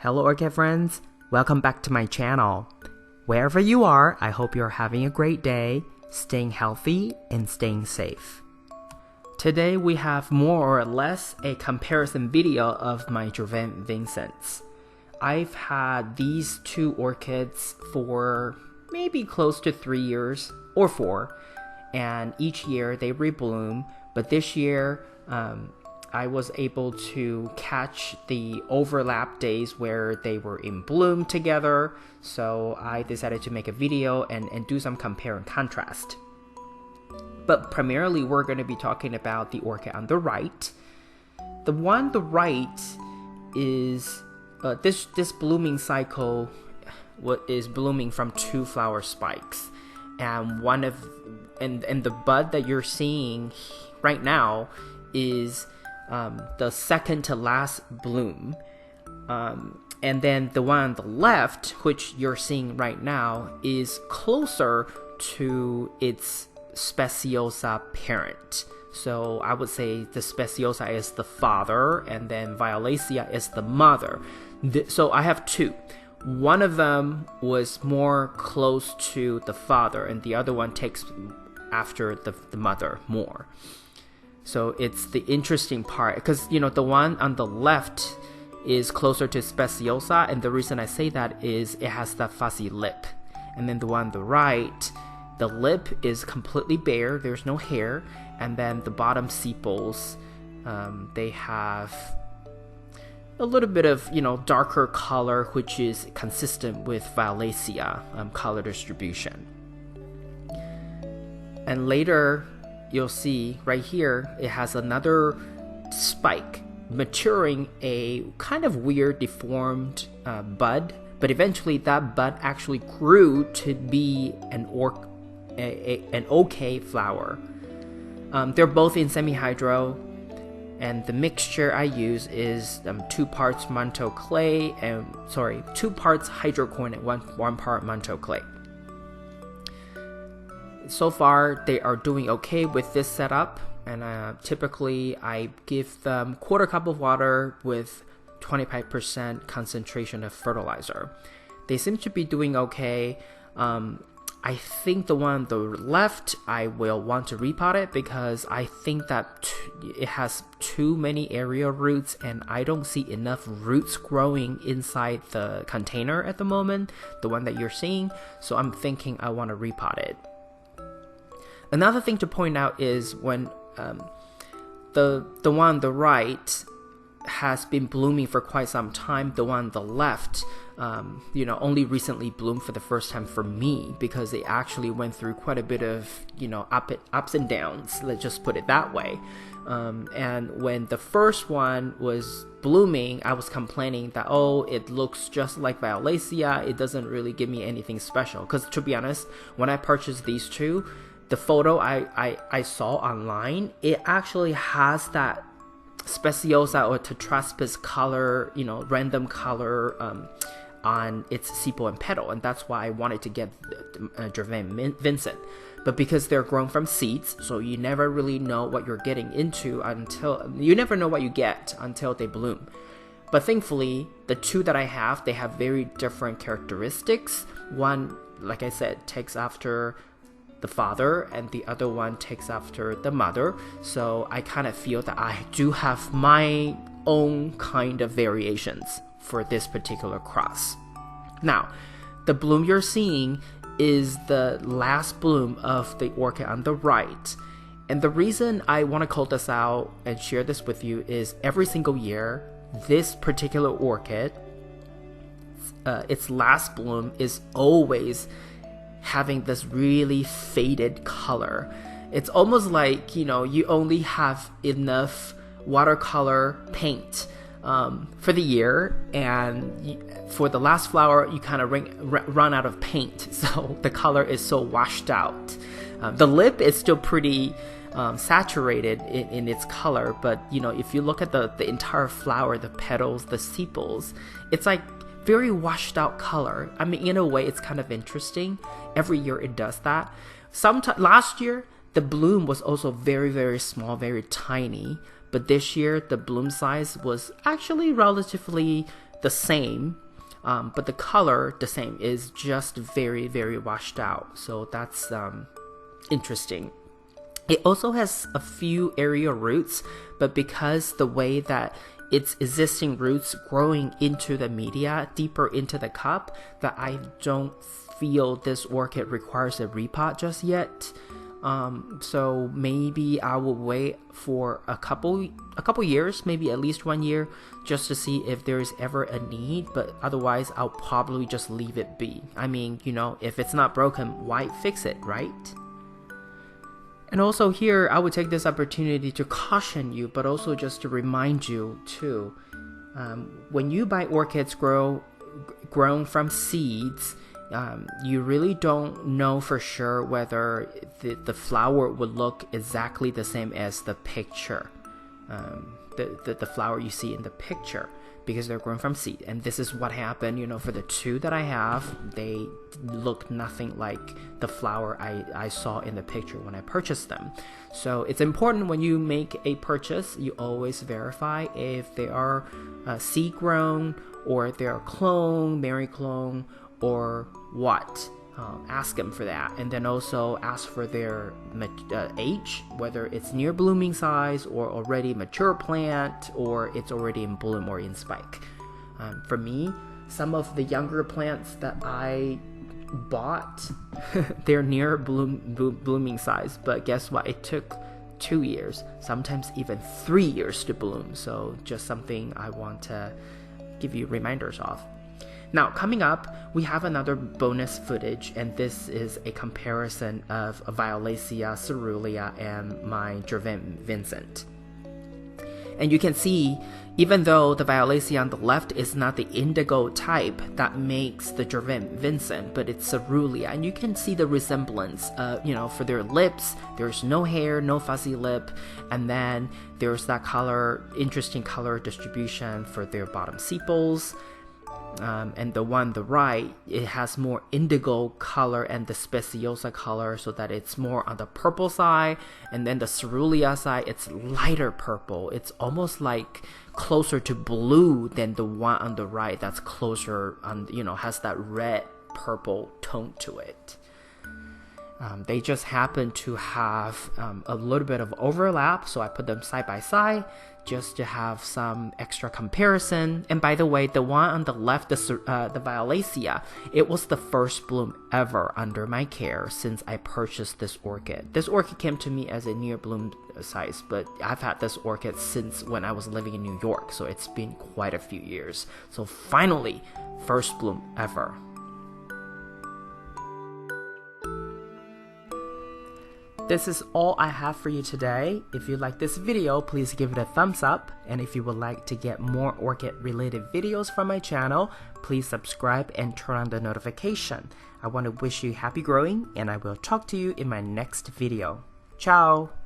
Hello Orchid friends, welcome back to my channel. Wherever you are, I hope you're having a great day, staying healthy and staying safe. Today we have more or less a comparison video of my Germaine Vincents. I've had these two orchids for maybe close to 3 years or 4, and each year they rebloom, but this year I was able to catch the overlap days where they were in bloom together, so I decided to make a video and do some compare and contrast. But primarily we're going to be talking about the orchid on the right. The one on the right is this blooming cycle is blooming from 2 flower spikes, and and the bud that you're seeing right now is the second to last bloom, and then the one on the left, which you're seeing right now, is closer to its speciosa parent. So I would say the speciosa is the father and then violacea is the mother. So I have 2. One of them was more close to the father and the other one takes after the mother more. So it's the interesting part, because the one on the left is closer to speciosa, and the reason I say that is it has that fuzzy lip. And then the one on the right, the lip is completely bare, there's no hair, and then the bottom sepals, they have a little bit of darker color, which is consistent with violacea color distribution. And later you'll see right here, it has another spike maturing a kind of weird deformed bud, but eventually that bud actually grew to be an okay flower. They're both in semi-hydro, and the mixture I use is 2 parts manto clay and 2 parts hydrocorn and 1 part manto clay. So far they are doing okay with this setup, and typically I give them 1/4 cup of water with 25% concentration of fertilizer. They seem to be doing okay. I think the one on the left I will want to repot it because I think that it has too many area roots and I don't see enough roots growing inside the container at the moment, the one that you're seeing, so I'm thinking I want to repot it. Another thing to point out is when the one on the right has been blooming for quite some time, the one on the left only recently bloomed for the first time for me, because it actually went through quite a bit of ups and downs, let's just put it that way. And when the first one was blooming, I was complaining that it looks just like violacea, it doesn't really give me anything special, because to be honest, when I purchased these two, the photo I saw online, it actually has that speciosa or tetraspis color, random color on its sepal and petal, and that's why I wanted to get Germaine Vincent. But because they're grown from seeds, so you never really know what you're getting into you never know what you get until they bloom. But thankfully, the 2 that I have, they have very different characteristics. One, like I said, takes after the father, and the other one takes after the mother, so I kind of feel that I do have my own kind of variations for this particular cross. Now, the bloom you're seeing is the last bloom of the orchid on the right, and the reason I want to call this out and share this with you is every single year this particular orchid, its last bloom is always having this really faded color. It's almost like you only have enough watercolor paint for the year, and for the last flower you kind of run out of paint, so the color is so washed out. The lip is still pretty saturated in its color, but if you look at the entire flower, the petals, the sepals, it's like very washed out color. I mean, in a way it's kind of interesting. Every year it does that. Last year the bloom was also very, very small, very tiny, but this year the bloom size was actually relatively the same, but the color the same, is just very, very washed out. So that's interesting. It also has a few aerial roots, but because the way that its existing roots growing into the media, deeper into the cup, that I don't feel this orchid requires a repot just yet. So maybe I will wait for a couple years, maybe at least 1 year, just to see if there is ever a need. But otherwise, I'll probably just leave it be. I mean, you know, if it's not broken, why fix it, right? And also here, I would take this opportunity to caution you, but also just to remind you too, when you buy orchids grown from seeds, you really don't know for sure whether the flower would look exactly the same as the picture, the flower you see in the picture, because they're grown from seed. And this is what happened, you know, for the two that I have, they look nothing like the flower I saw in the picture when I purchased them. So it's important when you make a purchase, you always verify if they are seed grown, or if they are clone, Mary clone, or what. Ask them for that, and then also ask for their age, whether it's near blooming size or already mature plant, or it's already in bloom or in spike. For me, some of the younger plants that I bought, they're near blooming size, but guess what? It took 2 years, sometimes even 3 years to bloom. So just something I want to give you reminders of. Now, coming up, we have another bonus footage, and this is a comparison of Violacea caerulea and my Germaine Vincent. And you can see, even though the Violacea on the left is not the indigo type that makes the Germaine Vincent, but it's caerulea, and you can see the resemblance, you know, for their lips, there's no hair, no fuzzy lip, and then there's that color, interesting color distribution for their bottom sepals. And the one on the right, it has more indigo color and the speciosa color, so that it's more on the purple side. And then the caerulea side, it's lighter purple. It's almost like closer to blue than the one on the right that's closer on, you know, has that red purple tone to it. They just happen to have a little bit of overlap, so I put them side by side just to have some extra comparison. And by the way, the one on the left, the Violacea, it was the first bloom ever under my care since I purchased this orchid. This orchid came to me as a near bloom size, but I've had this orchid since when I was living in New York, so it's been quite a few years. So finally, first bloom ever. This is all I have for you today. If you like this video, please give it a thumbs up. And if you would like to get more orchid related videos from my channel, please subscribe and turn on the notification. I want to wish you happy growing, and I will talk to you in my next video. Ciao!